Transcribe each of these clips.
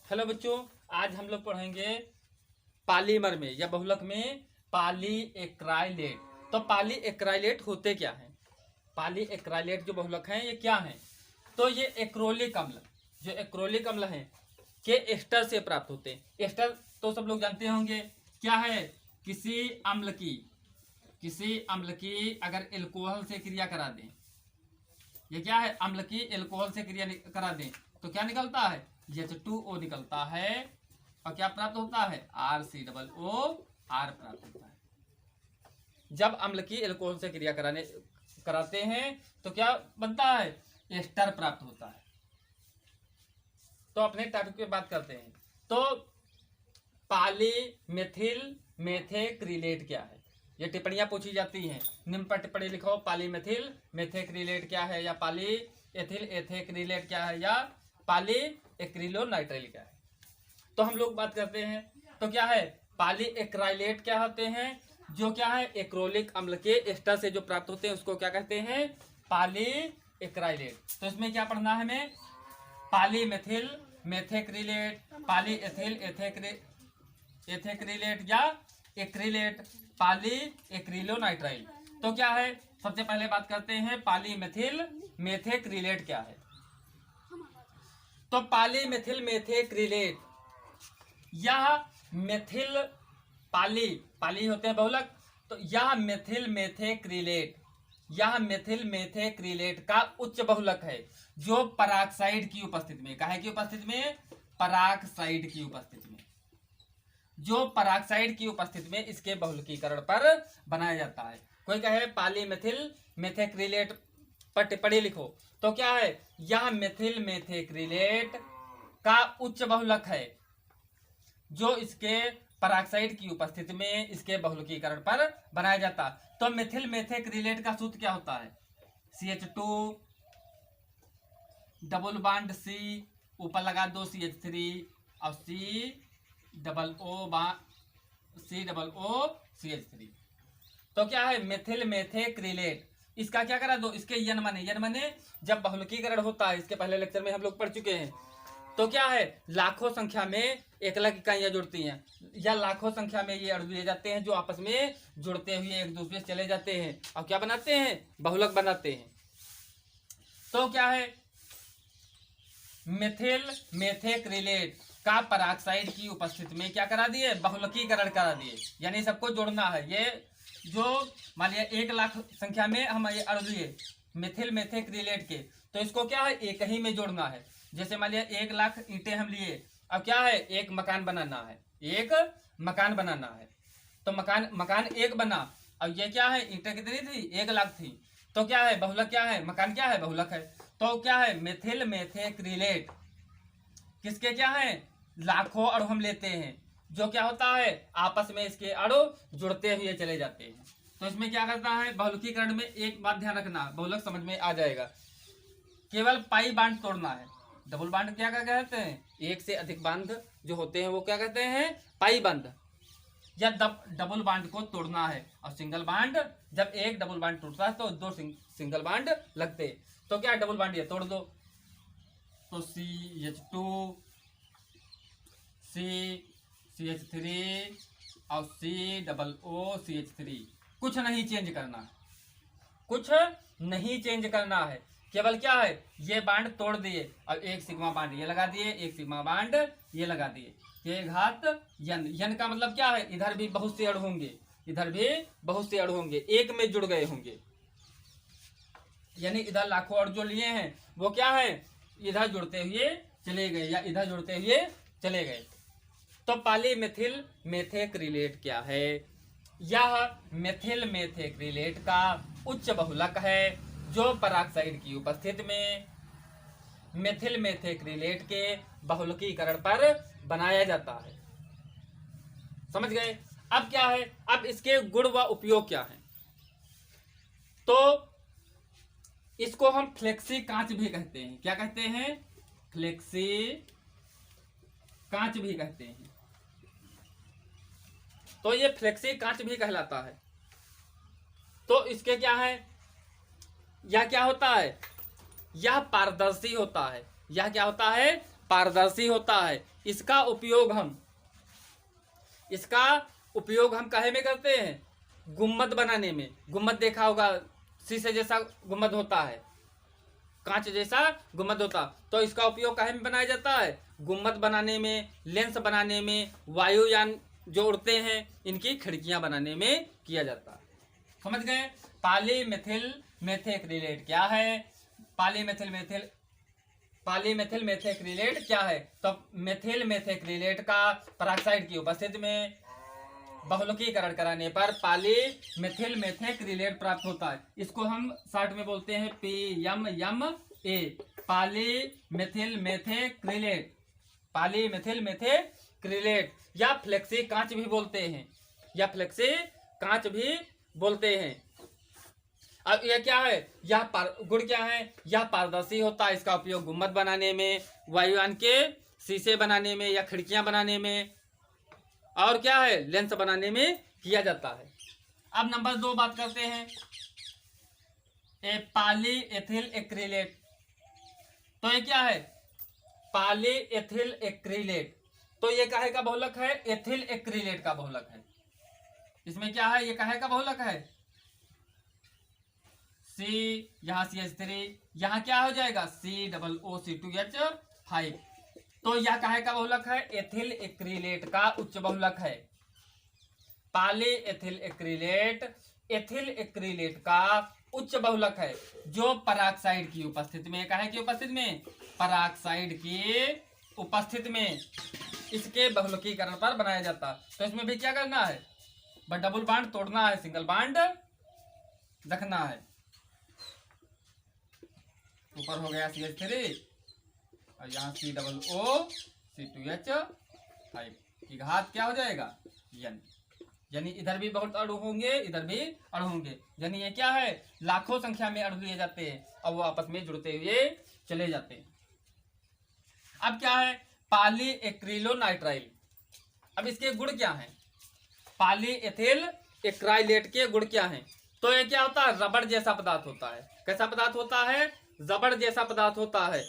Hello बच्चों, आज हम लोग पढ़ेंगे पॉलीमर में या बहुलक में पॉलीएक्राइलेट। तो पॉलीएक्राइलेट होते क्या हैं? पॉलीएक्राइलेट जो बहुलक हैं ये क्या हैं? तो ये एक्रोलिक अम्ल, जो एक्रोलिक अम्ल हैं के एस्टर से प्राप्त होते हैं। एस्टर तो सब लोग जानते होंगे क्या है। किसी अम्ल की अगर एल्कोहल से क्रिया करा दें, ये क्या है, अम्ल की एल्कोहल से क्रिया करा दें तो क्या निकलता है, H2O निकलता है। और क्या प्राप्त होता है, RCOO प्राप्त होता है। जब अम्ल की एल्कोहल से क्रिया कराते हैं तो क्या बनता है, एस्टर प्राप्त होता है। तो अपने टॉपिक पे बात करते हैं। तो पॉलीमेथिल मेथेक्रिलेट क्या है, ये टिप्पणियां पूछी जाती हैं। निम्न पर टिप्पणी लिखो, पॉलीमेथिल मेथेक्रिलेट क्या है, या पॉलीएथिल एथेक्रिलेट क्या है, या पॉलीएक्रिलोनाइट्राइल क्या है। तो हम लोग बात करते हैं तो क्या है, पॉलीएक्राइलेट क्या होते हैं, जो क्या है एक्रोलिक अम्ल के एस्टर से जो प्राप्त होते हैं उसको क्या कहते हैं, पॉलीएक्राइलेट। तो इसमें क्या पढ़ना है हमें, पॉलीमेथिल मेथेक्रिलेट, पॉलीएथिल एथेक्रिलेट या एक्रिलेट, पॉलीएक्रिलोनाइट्राइल। तो क्या है, सबसे पहले बात करते हैं पॉलीमेथिल मेथेक्रिलेट क्या है। तो पॉलीमेथिल मेथेक्रिलेट, यह मेथिल पाली होते हैं बहुलक, तो यह मेथिल मेथेक्रिलेट का उच्च बहुलक है, जो पराक्साइड की उपस्थिति में, काहे की उपस्थिति में, पराक्साइड की उपस्थिति में, जो पराक्साइड की उपस्थिति में इसके बहुलकीकरण पर बनाया जाता है। कोई कहे पॉलीमेथिल मेथेक्रिलेट पर टिप्पणी लिखो, तो क्या है, यह मेथिल मेथेक्रिलेट का उच्च बहुलक है, जो इसके पराक्साइड की उपस्थिति में इसके बहुलकीकरण पर बनाया जाता। तो मेथिल मेथेक्रिलेट का सूत्र क्या होता है, CH2 डबल बॉन्ड C, ऊपर लगा दो CH3 और COO तो क्या है, मेथिल मेथेक्रिलेट। इसका क्या करा दो, इसके यन माने जब बहुलकीकरण होता है, इसके पहले लेक्चर में हम लोग पढ़ चुके हैं। तो क्या है, लाखों संख्या में एकलक इकाइयां जुड़ती हैं, या लाखों संख्या में ये अणु दिए जाते हैं जो आपस में जुड़ते हुए एक दूसरे से चले जाते हैं और क्या बनाते हैं, बहुलक बनाते हैं। तो क्या है, मेथिल मेथेक्रिलेट का पराक्साइड की उपस्थिति में क्या करा दिए, बहुलकीकरण करा दिए। यानी सबको जोड़ना है। ये जो मान लिया 1 लाख संख्या में हम ये अणु लिए मेथिल मेथेक्रिलेट के, तो इसको क्या है, एक ही में जोड़ना है। जैसे मान लिया 1 लाख ईंटें हम लिए, अब क्या है, एक मकान बनाना है, तो मकान एक बना। अब ये क्या है, ईंटें कितनी थी, 1 लाख थी। तो क्या है, बहुलक क्या है, मकान क्या है, बहुलक है। तो क्या है, मेथिल मेथेक्रिलेट किसके क्या है, लाखों अणु हम लेते हैं, जो क्या होता है, आपस में इसके अणु जुड़ते हुए चले जाते हैं। तो इसमें क्या करता है, बहुलकीकरण में एक बात ध्यान रखना, बहुलक समझ में आ जाएगा, केवल पाई बांध तोड़ना है। डबल बांध क्या कहते हैं, एक से अधिक बांध जो होते हैं वो क्या कहते हैं, पाई बांध, या डबल बांड को तोड़ना है। और सिंगल बांड, जब एक डबल बांड टूटता है तो 2 सिंगल बांड लगते। तो क्या डबल बांड ये तोड़ दो, तो CH2 CH3 और COO, कुछ नहीं चेंज करना है, केवल क्या है, ये बांड तोड़ दिए और एक सिग्मा बांड ये लगा दिए, एक सिग्मा बांड ये लगा दिए, के घात यन का मतलब क्या है, इधर भी बहुत से अणु होंगे, इधर भी बहुत से अणु होंगे, एक में जुड़ गए होंगे। यानी इधर लाखों अणु जो लिए हैं वो क्या है, इधर जुड़ते हुए चले गए या इधर जुड़ते हुए चले गए। तो पॉलीमेथिल मेथेक्रिलेट क्या है, यह मेथिल मेथेक्रिलेट का उच्च बहुलक है, जो पराक्साइड की उपस्थिति में मेथिल मेथेक्रिलेट के बहुलकीकरण पर बनाया जाता है। समझ गए। अब क्या है, अब इसके गुण व उपयोग क्या है। तो इसको हम फ्लेक्सी कांच भी कहते हैं। क्या कहते हैं, फ्लेक्सी कांच भी कहते हैं। तो ये फ्लेक्सी कांच भी कहलाता है। तो इसके क्या है, यह क्या होता है, यह पारदर्शी होता है, यह क्या होता है, पारदर्शी होता है। इसका उपयोग हम काहे में करते हैं? गुम्मद बनाने में। गुम्मद देखा होगा, शीशे जैसा गुम्मद होता है, कांच जैसा गुम्मद होता, तो इसका उपयोग काहे में बनाया जाता है? गुम्मद बनाने में, लेंस बनाने में, वायुयान जो उड़ते हैं इनकी खिड़कियां बनाने में किया जाता है। समझ गए? पॉलीमेथिल मेथेक्रिलेट क्या है? पॉलीमेथिल मेथेक्रिलेट क्या है? तो मेथिल मेथेक्रिलेट का पराक्साइड की उपस्थिति में बहुलकीकरण कराने पर पॉलीमेथिल मेथेक्रिलेट प्राप्त होता है। इसको हम शॉर्ट में बोलते हैं PMMA, पॉलीमेथिल मेथेक्रिलेट, या फ्लेक्सी कांच भी बोलते हैं, अब यह क्या है? यह गुण क्या है? यह पारदर्शी होता है। इसका उपयोग गुम्मद बनाने में, वायुयान के शीशे बनाने में या खिड़कियां बनाने में, और क्या है, लेंस बनाने में किया जाता है। अब नंबर 2 बात करते हैं, पॉलीएथिल एक्रिलेट। तो ये क्या है? पॉलीएथिल एक्रिलेट, तो ये काहे का बहुलक है? एथिल एक्रिलेट का बहुलक है। इसमें क्या है? ये काहे का बहुलक है? C, यहाँ CH3, यहाँ क्या हो जाएगा? COOC2H5। तो यह काहे का बहुलक है? एथिल एक्रिलेट का उच्च बहुलक है। पॉलीएथिल एक्रिलेट एथिल एक्रिलेट का उच्च बहुलक है, जो पराक्साइड की उपस्थिति में, काहे की उपस्थिति में? पराक्साइड की उपस्थिति में इसके बहुलकीकरण पर बनाया जाता है। तो इसमें भी क्या करना है? डबल बांड तोड़ना है, सिंगल बांड रखना है। ऊपर हो गया CH3 और यहाँ COOC2H5 की घात क्या हो जाएगा? N। यानी इधर भी बहुत अणु होंगे, इधर भी अणु होंगे, यानी ये क्या है? लाखों संख्या में अणु लिए जाते हैं और वो आपस में जुड़ते हुए चले जाते हैं। अब क्या है? पॉलीएक्रिलोनाइट्राइल। अब इसके गुण क्या हैं? पॉलीएथिल एक्राइलेट के गुण क्या हैं? तो ये क्या होता है? रबड़ जैसा पदार्थ होता है। कैसा पदार्थ होता है? रबड़ जैसा पदार्थ होता है।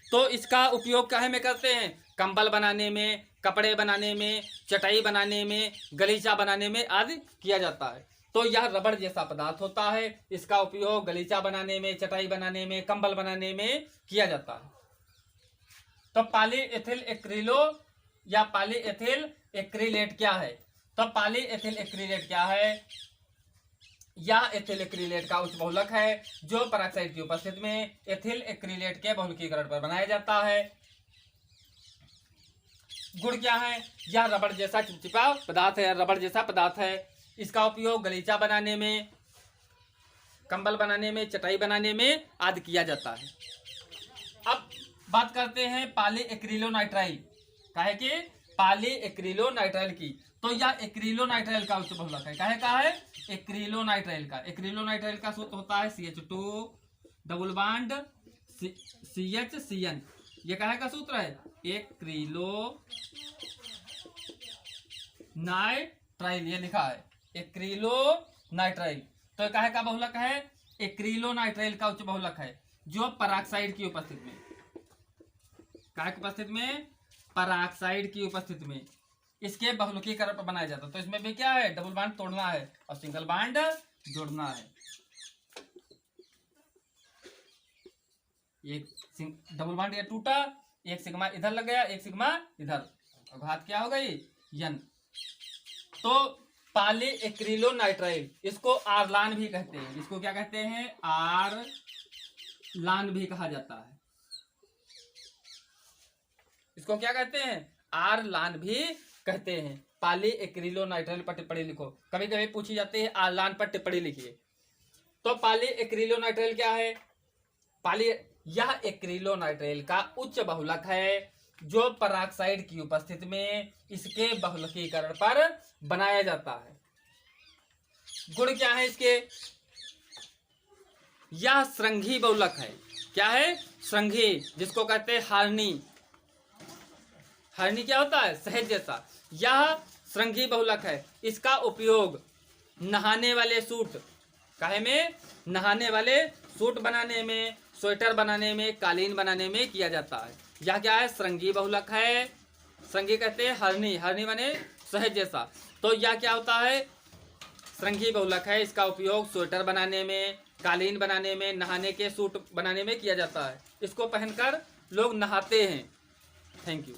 तो इसका उपयोग काहे में करते हैं? कंबल बनाने में, कपड़े बनाने में, चटाई बनाने में, गलीचा बनाने में आदि किया जाता है। तो यह रबड़ जैसा पदार्थ होता है। इसका उपयोग गलीचा बनाने में, चटाई बनाने में, कंबल बनाने में किया जाता है। तो पॉलीएथिल एक्रिलो या पॉलीएथिल एक्रिलेट क्या है? तो पॉलीएथिल एक्रिलेट क्या है? यह एथिल एक्रिलेट का उच्च बहुलक है, जो पराक्साइड की उपस्थिति में एथिल एक्रिलेट के बहुलकीकरण पर बनाया जाता है। गुण क्या है? यह रबड़ जैसा चिपचिपा पदार्थ है, रबड़ जैसा पदार्थ है। इसका उपयोग गलीचा बनाने में, कंबल बनाने में, चटाई बनाने में आदि किया जाता है। अब बात करते हैं पॉलीएक्रिलोनाइट्राइल, काहे की? पॉलीएक्रिलोनाइट्राइल की। तो यह एक्रिलोनाइट्राइल का उच्च बहुलक है। काहे का है? एक्रिलोनाइट्राइल का। एक्रिलोनाइट्राइल का सूत्र होता है CH2 डबल बॉन्ड CHCN। ये काहे का सूत्र है? एक्रिलोनाइट्राइल, ये लिखा है एक्रिलोनाइट्राइल। तो काहे का बहुलक है? एक्रिलोनाइट्राइल का उच्च बहुलक है, जो पराक्साइड की उपस्थिति में, काहे की उपस्थिति में? पराक्साइड की उपस्थिति में इसके बहुलकीकरण पर बनाया जाता है। तो इसमें भी क्या है? डबल बांड तोड़ना है और सिंगल बांड जोड़ना है। एक डबल बांड ये टूटा, एक सिग्मा इधर लग गया, एक सिग्मा इधर, और घात क्या हो गई? N। तो पॉलीएक्रिलोनाइट्राइल, इसको आरलान भी कहते हैं। इसको क्या कहते हैं? आरलान भी कहा जाता है। इसको क्या कहते हैं? आरलान भी कहते हैं। पॉलीएक्रिलोनाइट्राइल पर टिप्पणी लिखो, कभी कभी पूछी जाती है आरलान पर टिप्पणी लिखिए। तो पॉलीएक्रिलोनाइट्राइल क्या है? यह एक्रिलोनाइट्राइल का उच्च बहुलक है, जो पराक्साइड की उपस्थिति में इसके बहुलकीकरण पर बनाया जाता है। गुण क्या है इसके? यह श्रृंगी बहुलक है। क्या है? श्रृंगी, जिसको कहते हैं हार्नी। हार्नी क्या होता है? शहद जैसा। यह श्रृंगी बहुलक है। इसका उपयोग नहाने वाले सूट, काहे में? नहाने वाले सूट बनाने में, स्वेटर बनाने में, कालीन बनाने में किया जाता है। यह क्या है, श्रृंगी बहुलक है। श्रृंगी कहते हैं हरनी, हरनी माने सहज जैसा। तो यह क्या होता है, श्रृंगी बहुलक है। इसका उपयोग स्वेटर बनाने में, कालीन बनाने में, नहाने के सूट बनाने में किया जाता है। इसको पहनकर लोग नहाते हैं। Thank you.